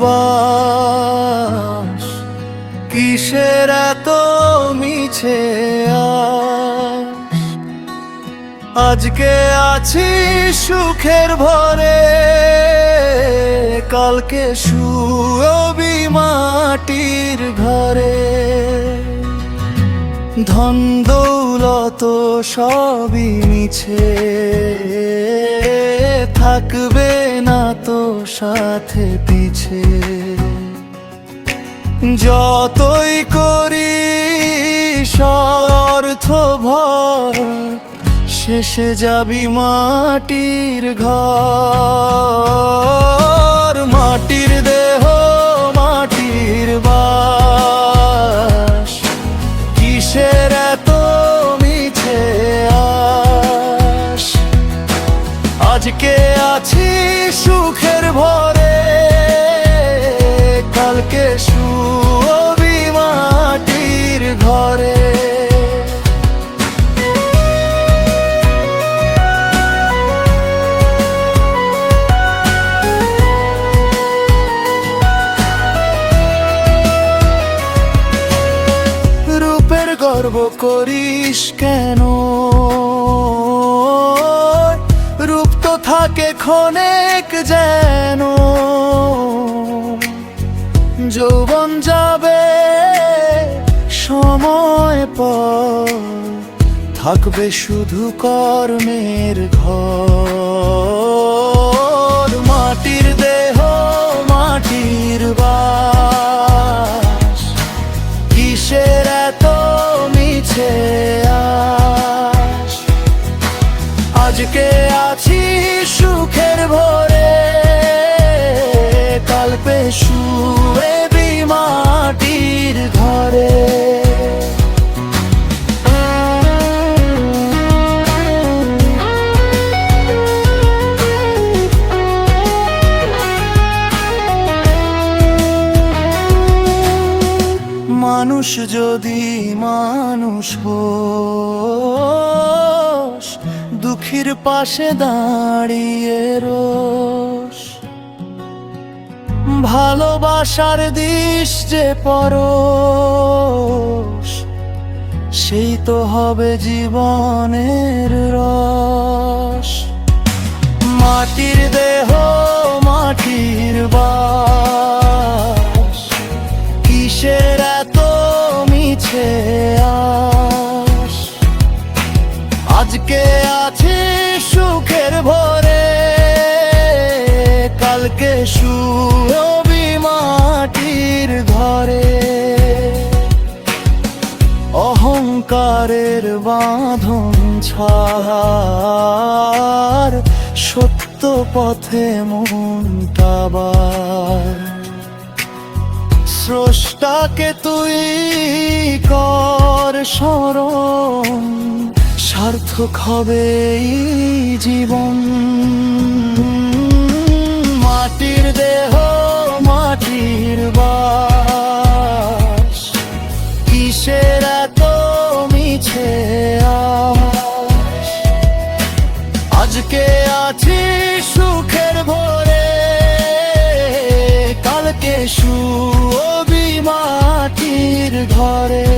বাস, কিসের এত মিছে আস। আজকে আছি সুখের ভরে, কালকে শুবি মাটির ঘরে। ধন দৌলত সবই মিছে, থাকবে না তো সাথে পিছে। যতই করি অর্থ ভর, শেষে যাবি মাটির ঘর। মাটির দেহ মাটির বাস, কিসের এত মিছে আস। আজকে আছি সুখের ভরে, কালকে শুবি মাটির ঘরে। রূপের গর্ব করিস কেন, রূপ তো থাকে ক্ষণেক যেন। যৌবন যাবে সময় পর, থাকবে শুধু কর্মের ঘর। মাটির দেহ মাটির বাস, কিসের এত মিছে আস। আজকে আছি সুখের ভরে, কালকে শুবি মাটির ঘরে। মানুষ যদি মানুষ হোস, দুঃখীর পাশে দাঁড়িয়ে রোস। ভালোবাসার দিস যে পরশ, সেই তো হবে জীবনের রস। মাটির দেহ মাটির বাস, কিসের এত মিছে আস। আজকে আছে সুখের ভরে, কালকে শুবি মাটির ঘরে। অহংকারের বাঁধন ছাড়, সত্য পথে মনটা বার। স্রষ্টাকে তুই কর স্মরণ, সার্থক হবে এই জীবন। মাটির দেহ মাটির বাস, কিসের এত মিছে আস। আজকে আছি সুখের ভরে, কালকে শুবি মাটির ঘরে।